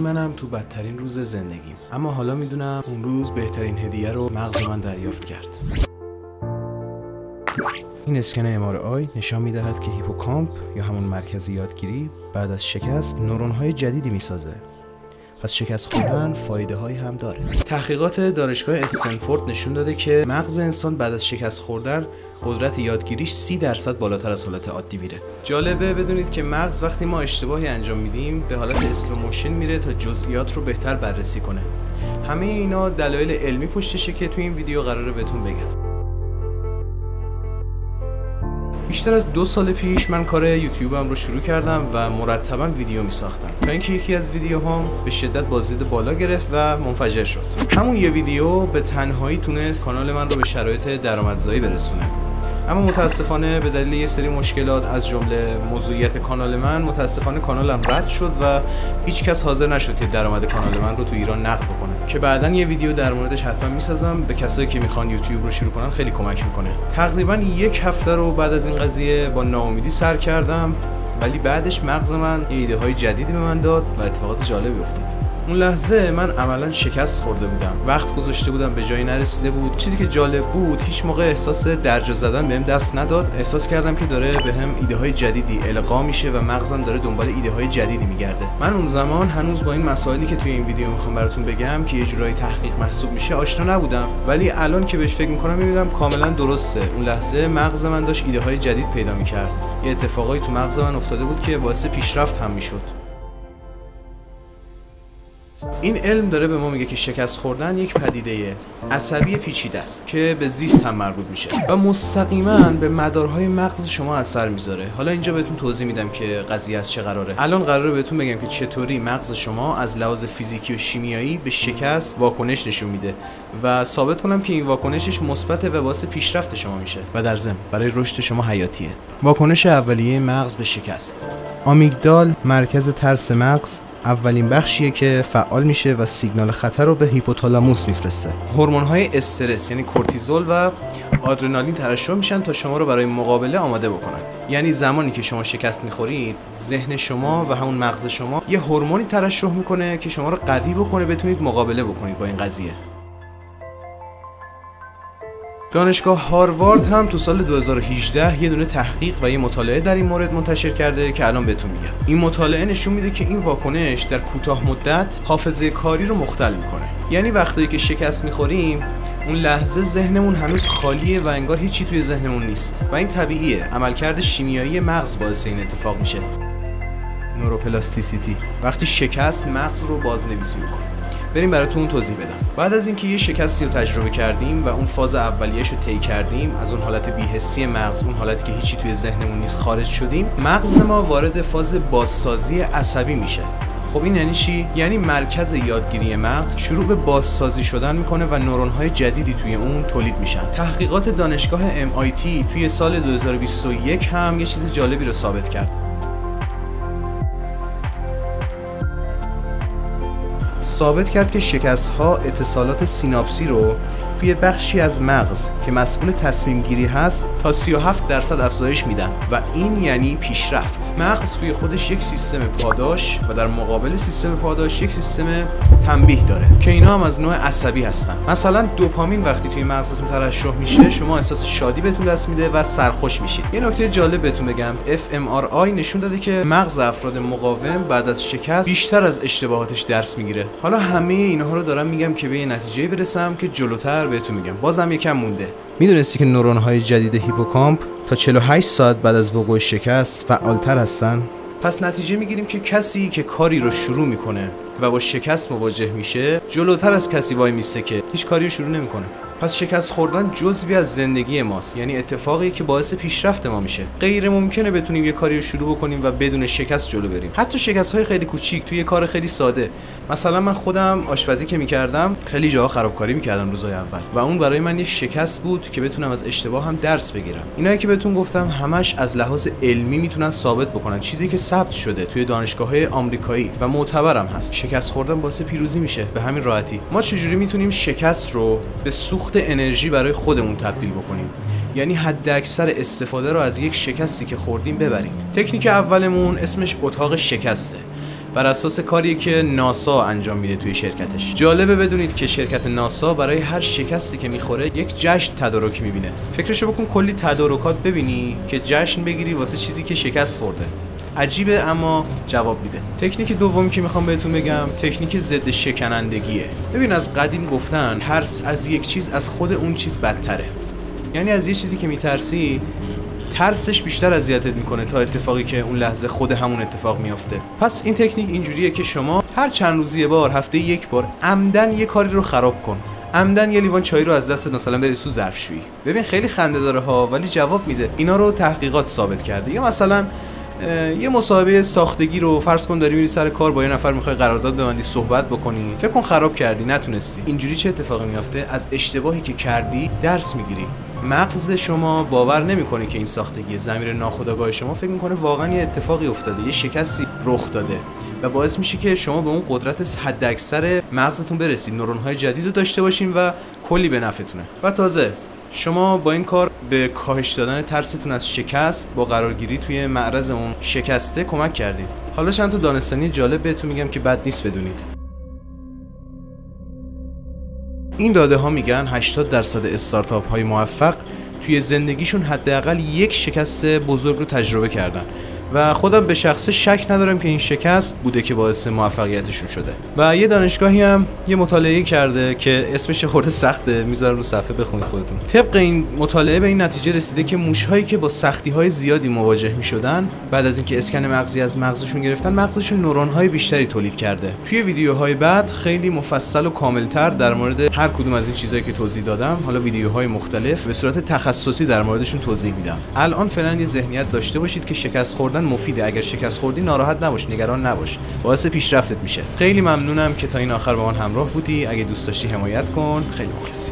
منم تو بدترین روز زندگیم، اما حالا میدونم اون روز بهترین هدیه رو مغز من دریافت کرد. این اسکن MRI نشان میدهد که هیپوکامپ یا همون مرکز یادگیری بعد از شکست نورون‌های جدیدی میسازه. پس شکست خوردن فایده هایی هم داره. تحقیقات دانشگاه استنفورد نشون داده که مغز انسان بعد از شکست خوردن قدرت یادگیریش 30% بالاتر از حالت عادی میره. جالبه بدونید که مغز وقتی ما اشتباهی انجام میدیم به حالت اسلو موشن میره تا جزئیات رو بهتر بررسی کنه. همه اینا دلایل علمی پشتشه که تو این ویدیو قراره بهتون بگم. بیشتر از 2 سال پیش من کار یوتیوبم رو شروع کردم و مرتبا ویدیو می ساختم تا اینکه یکی از ویدیوهام به شدت بازدید بالا گرفت و منفجر شد. همون یه ویدیو به تنهایی تونست کانال من رو به شرایط درآمدزایی برسونه. اما متاسفانه به دلیل یه سری مشکلات از جمله موضوعیت کانال من متاسفانه کانالم رد شد و هیچ کس حاضر نشد که درآمد کانال من رو تو ایران نقد بکنه که بعداً یه ویدیو در موردش حتما میسازم. به کسایی که میخوان یوتیوب رو شروع کنن خیلی کمک میکنه. تقریباً 1 هفته رو بعد از این قضیه با ناامیدی سر کردم، ولی بعدش مغز من ایده های جدیدی به من داد و اتفاقات جالبی افتاد. اون لحظه من عملا شکست خورده بودم، وقت گذاشته بودم به جایی نرسیده بود. چیزی که جالب بود هیچ موقع احساس درجا زدن بهم دست نداد. احساس کردم که داره بهم ایده های جدیدی القا میشه و مغزم داره دنبال ایده های جدیدی میگرده. من اون زمان هنوز با این مسائلی که توی این ویدیو میخوام براتون بگم که یه جورایی تحقیق محسوب میشه آشنا نبودم، ولی الان که بهش فکر میکنم میبینم کاملا درسته. اون لحظه مغز من داشت ایده های جدید پیدا میکرد. یه اتفاقایی تو مغز من افتاده بود که باعث پیشرفت هم میشد. این علم داره به ما میگه که شکست خوردن یک پدیده عصبی پیچیده است که به زیست هم مربوط میشه و مستقیما به مدارهای مغز شما اثر میذاره. حالا اینجا بهتون توضیح میدم که قضیه از چه قراره. الان قراره بهتون بگم که چطوری مغز شما از لحاظ فیزیکی و شیمیایی به شکست واکنش نشون میده و ثابت کنم که این واکنشش مثبته و باعث پیشرفت شما میشه و در ضمن برای رشد شما حیاتیه. واکنش اولیه مغز به شکست. آمیگدال، مرکز ترس مغز، اولین بخشیه که فعال میشه و سیگنال خطر رو به هیپوتالاموس میفرسته. هورمون‌های استرس یعنی کورتیزول و آدرنالین ترشح میشن تا شما رو برای مقابله آماده بکنن. یعنی زمانی که شما شکست میخورید، ذهن شما و همون مغز شما یه هورمونی ترشح میکنه که شما رو قوی بکنه بتونید مقابله بکنید با این قضیه. دانشگاه هاروارد هم تو سال 2018 یه دونه تحقیق و یه مطالعه در این مورد منتشر کرده که الان بهتون میگم. این مطالعه نشون میده که این واکنش در کوتاه مدت حافظه کاری رو مختل میکنه. یعنی وقتی که شکست میخوریم اون لحظه ذهنمون هنوز خالیه و انگار هیچی توی ذهنمون نیست و این طبیعیه. عملکرد شیمیایی مغز باعث این اتفاق میشه. نوروپلاستیسیتی، وقتی شکست مغز رو بازنویسی میکنه. بریم براتون توضیح بدم. بعد از اینکه یه شکستی رو تجربه کردیم و اون فاز اولیه‌اش رو طی کردیم، از اون حالت بی‌حسی مغز، اون حالتی که هیچی توی ذهنمون نیست، خارج شدیم، مغز ما وارد فاز بازسازی عصبی میشه. خب این یعنی چی؟ یعنی مرکز یادگیری مغز شروع به بازسازی شدن میکنه و نورون‌های جدیدی توی اون تولید میشن. تحقیقات دانشگاه MIT توی سال 2021 هم یه چیز جالبی رو ثابت کرد. ثابت کرد که شکست‌ها اتصالات سیناپسی رو توی بخشی از مغز که مسئول تصمیم گیری هست تا 37% افزایش میدن و این یعنی پیشرفت. مغز توی خودش یک سیستم پاداش و در مقابل سیستم پاداش یک سیستم تنبیه داره که اینا هم از نوع عصبی هستن. مثلا دوپامین وقتی توی مغزتون ترشح میشه شما احساس شادی بهتون دست میده و سرخوش میشید. یه نکته جالب بهتون بگم، fMRI نشون داده که مغز افراد مقاوم بعد از شکست بیشتر از اشتباهاتش درس میگیره. حالا همه اینها رو دارم میگم که به یه نتیجه برسم که جلوتر بهتون میگم. بازم یکم مونده. میدونستی که نورون‌های جدید هیپوکامپ تا 48 ساعت بعد از وقوع شکست فعالتر هستن؟ پس نتیجه میگیریم که کسی که کاری رو شروع میکنه و با شکست مواجه میشه جلوتر از کسی وای میسته که هیچ کاری رو شروع نمیکنه. پس شکست خوردن جزوی از زندگی ماست، یعنی اتفاقی که باعث پیشرفت ما میشه. غیر ممکنه بتونیم یه کاری رو شروع بکنیم و بدون شکست جلو بریم. حتی شکست‌های خیلی کوچیک توی یه کار خیلی ساده. مثلا من خودم آشپزی که میکردم خیلی جاها خرابکاری میکردم روزهای اول و اون برای من یک شکست بود که بتونم از اشتباه هم درس بگیرم. اینایی که بهتون گفتم همش از لحاظ علمی میتونن ثابت بکنن، چیزی که ثبت شده توی دانشگاه‌های آمریکایی و معتبرم هست. شکست خوردن باعث پیروزی میشه به همین راحتی. ما چجوری میتونیم شکست رو به سوخت انرژی برای خودمون تبدیل بکنیم؟ یعنی حد اکثر استفاده رو از یک شکستی که خوردیم ببریم. تکنیک اولمون اسمش اتاق شکسته. بر اساس کاری که ناسا انجام میده توی شرکتش. جالبه بدونید که شرکت ناسا برای هر شکستی که میخوره یک جشن تدارک میبینه. فکرشو بکن کلی تدارکات ببینی که جشن بگیری واسه چیزی که شکست خورده. عجیبه اما جواب میده. تکنیک دومی که میخوام بهتون بگم تکنیک ضد شکنندگیه. ببین از قدیم گفتن ترس از یک چیز از خود اون چیز بدتره. یعنی از یه چیزی که میترسی ترسش بیشتر اذیتت میکنه تا اتفاقی که اون لحظه خود همون اتفاق میافته. پس این تکنیک اینجوریه که شما هر چند روزی یه بار، هفته یک بار عمدن یه کاری رو خراب کن. عمدن یه لیوان چای رو از دست مثلا بریز تو ظرفشویی. ببین خیلی خنده داره ها ولی جواب میده. اینا رو تحقیقات ثابت کرده. یا مثلا یه مصاحبه ساختگی رو فرض کن داری میری سر کار با یه نفر میخوای قرارداد ببندی صحبت بکنی، فکر کن خراب کردی نتونستی. اینجوری چه اتفاقی میافته؟ از اشتباهی که کردی درس میگیری. مغز شما باور نمیکنه که این ساختگی، ضمیر ناخودآگاه شما فکر میکنه واقعا یه اتفاقی افتاده، یه شکستی رخ داده و باعث میشه که شما به اون قدرت حداکثر مغزتون برسید، نورون‌های جدید رو داشته باشین و کلی به نفعتونه. و تازه شما با این کار به کاهش دادن ترستون از شکست با قرارگیری توی معرض اون شکسته کمک کردید. حالا چند تا دانستنی جالب بهتون میگم که بد نیست بدونید. این داده ها میگن 80% استارتاپ های موفق توی زندگیشون حداقل یک شکست بزرگ رو تجربه کردن و خودم به شخصه شک ندارم که این شکست بوده که باعث موفقیتشون شده. و یه دانشگاهی هم یه مطالعه کرده که اسمش خورده سخته، میذارم رو صفحه بخونید خودتون. طبق این مطالعه به این نتیجه رسیده که موش‌هایی که با سختی‌های زیادی مواجه می‌شدن بعد از اینکه اسکن مغزی از مغزشون گرفتن، مغزشون نورون‌های بیشتری تولید کرده. توی ویدیوهای بعد خیلی مفصل و کاملتر در مورد هر کدوم از این چیزایی که توضیح دادم، حالا ویدیوهای مختلف به صورت تخصصی در موردشون توضیح میدم. الان فعلا یه ذهنیت داشته باشید که شکست خوردن مفیده. اگر شکست خوردی ناراحت نباش، نگران نباش، باعث پیشرفتت میشه. خیلی ممنونم که تا این آخر با من همراه بودی. اگه دوست داشتی حمایت کن. خیلی مخلصی.